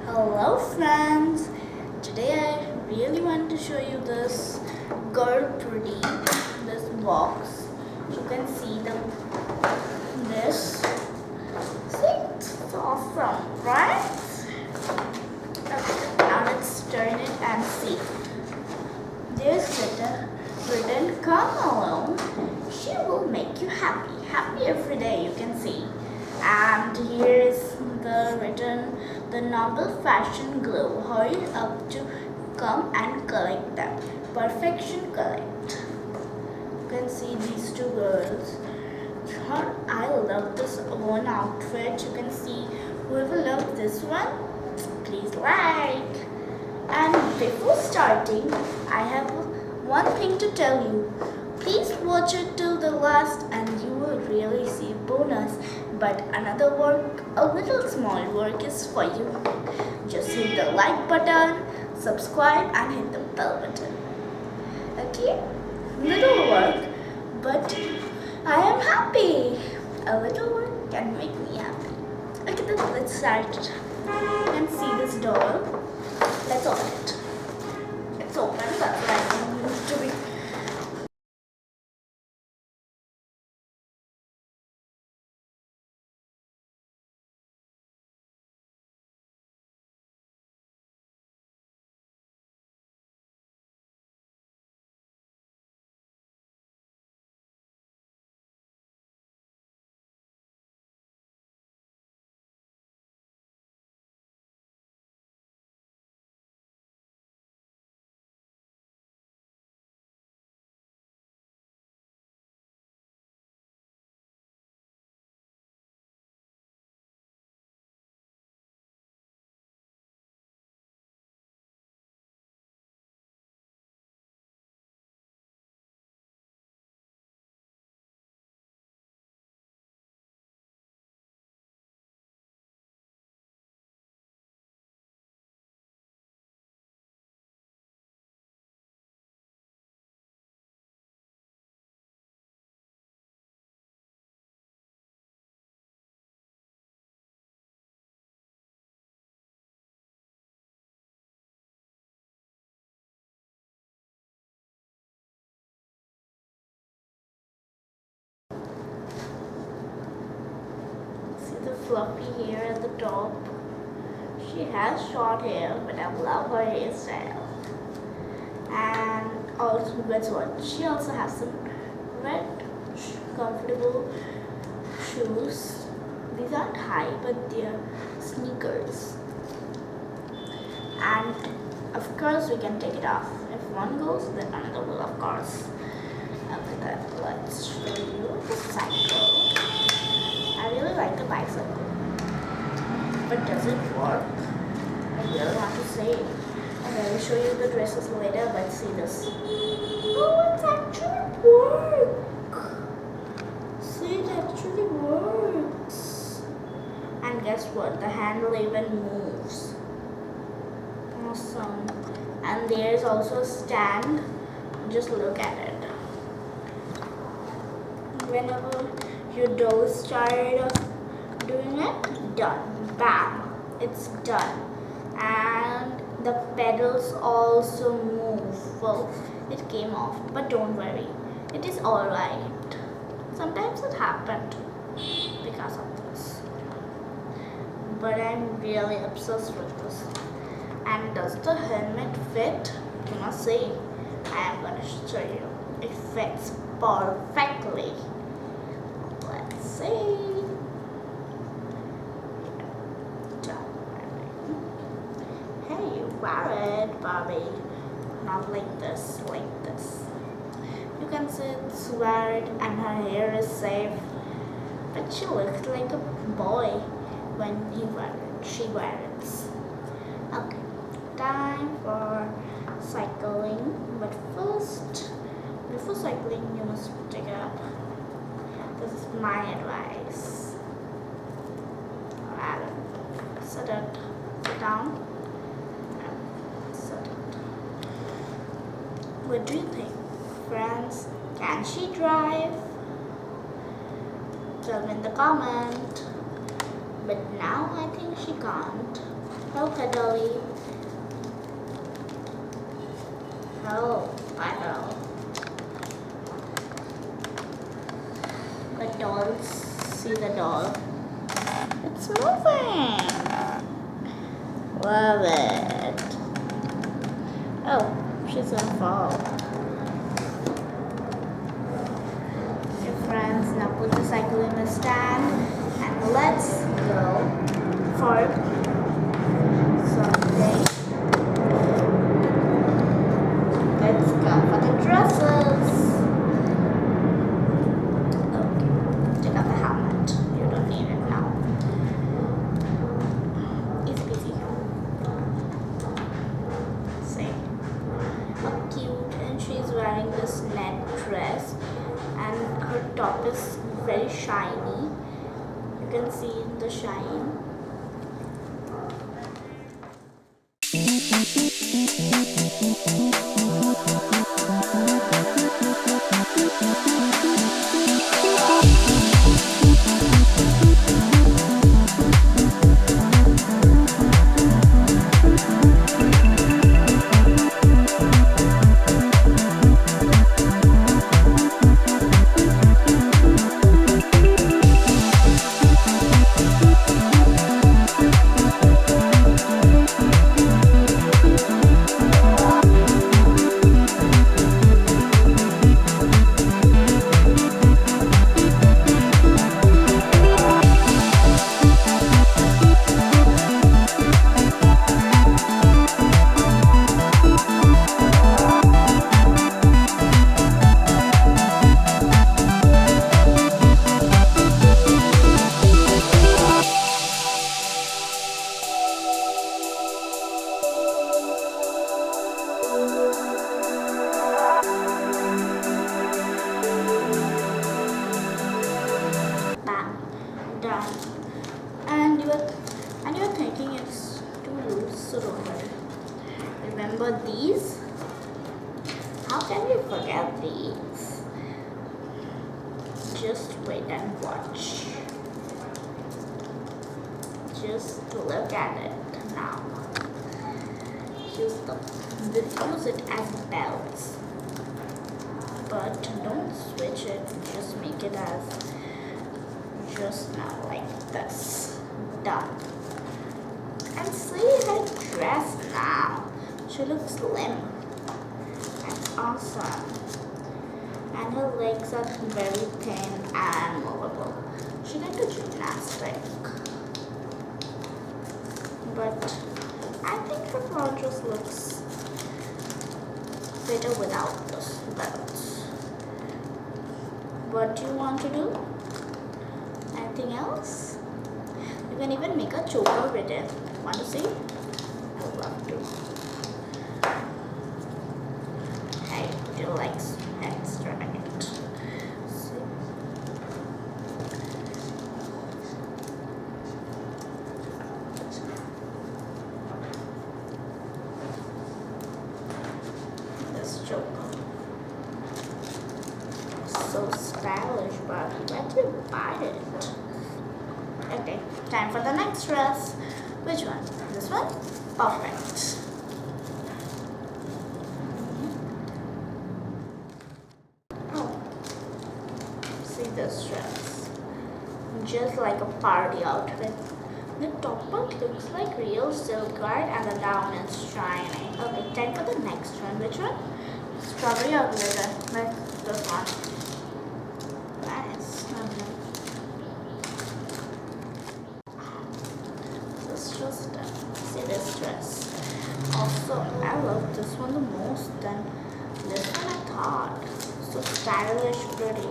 Hello friends, today I really want to show you this girl pretty, this box. You can see this. See, it's awesome, right? Okay, now let's turn it and see. There's written, come along, she will make you happy every day, you can see. And here is the written, the noble fashion glow, hurry up to come and collect them. Perfection collect. You can see these two girls. I love this one outfit. You can see whoever loved this one, please like. And before starting, I have one thing to tell you. Please watch it till the last and you will really see a bonus. But another work, a little small work is for you. Just hit the like button, subscribe and hit the bell button. Okay? Little work, but I am happy. A little work can make me happy. Okay, then let's start. You can see this doll. Let's open it. It's open, that's what I need to be. See the fluffy hair at the top. She has short hair, but I love her hairstyle. And also, guess what? She also has some red, comfortable shoes. These aren't high, but they're sneakers. And of course, we can take it off. If one goes, then another will, of course. After that, let's show you the cycle. I really like the bicycle. But does it work? I really want to say. Okay, I will show you the dresses later, but see this. Oh, it actually works. See, it actually works. And guess what? The handle even moves. Awesome. And there's also a stand. Just look at it. Whenever your doll is tired of doing it, done. Bam. It's done. And the pedals also move. Well, it came off, but don't worry. It is alright. Sometimes it happened because of this. But I'm really obsessed with this. And does the helmet fit? You must see. I am going to show you. It fits perfectly. Let's see. Hey, you wear it, Barbie. Not like this, like this. You can see it's wear it and her hair is safe. But she looks like a boy when she wears it. Okay, time for cycling. But first, before cycling, you must take up. This is my advice. Sit down. Sit it. What do you think, friends? Can she drive? Tell me in the comment. But now I think she can't. Okay, Dolly. Oh, I know. The dolls. See the doll? It's moving. Love it. Oh, she's gonna fall. Okay, friends, now put the cycle in the stand and let's go for something. Let's go for the dresses. Okay, take out the helmet. You don't need it now. It's busy. See how cute, and she's wearing this net dress, and her top is very shiny. You can see the shine. Done. And you're thinking it's too loose, so don't worry. Remember these? How can we forget these? Just wait and watch. Just look at it now. Use it as belts, but don't switch it. Just make it as just now, like this. Done. And see her dress now. She looks slim and awesome. And her legs are very thin and movable. She can do gymnastic. But I think her flower dress looks better without this belt. What do you want to do? Anything else? You can even make a choker with it. Want to see? I would love to. Hey, put your legs extra in it. See? This choker. So stylish, Barbie. Where did you buy it? Okay, time for the next dress. Which one? This one? Perfect. Oh, see this dress. Just like a party outfit. The top part looks like real silk guard and the down is shiny. Okay, time for the next one. Which one? Strawberry or glitter? This one. Nice. See this dress. Also, I love this one the most than this one I thought. So stylish, pretty.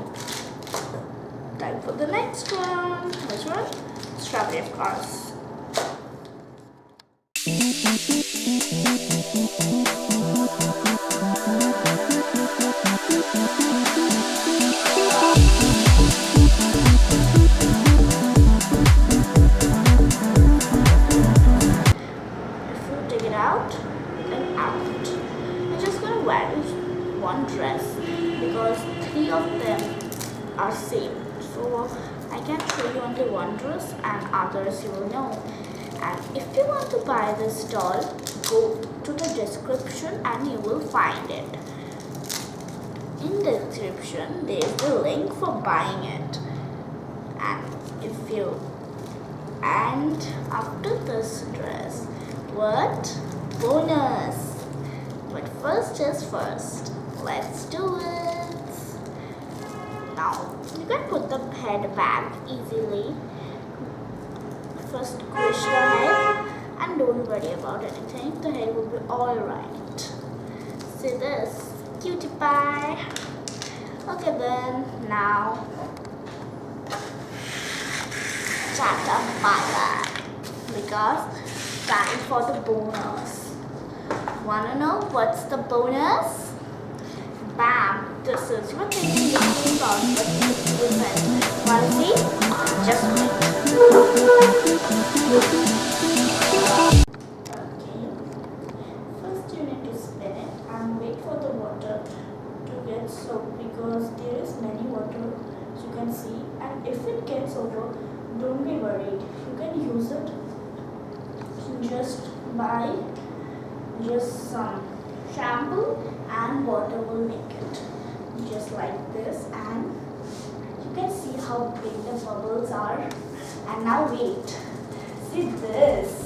Time for the next one. Which one? Strawberry, of course. One dress because 3 of them are same, so I can show you only one dress and others you will know. And if you want to buy this doll, go to the description and you will find it. In the description there is the link for buying it. And after this dress, what bonus? But first is first. Let's do it. Now you can put the head back easily. First squish the head and don't worry about anything. The head will be alright. See this? Cutie pie. Okay then, now Chata Mala, because time for the bonus. Wanna know what's the bonus? Bam! This is your thinking £15, but it's different. Wanna see? Just wait. Okay. First you need to spin it and wait for the water to get soaked, because there is many water as you can see, and if it gets over, don't be worried. You can use it just some shampoo and water will make it. Just like this, and you can see how big the bubbles are. And now wait. See this.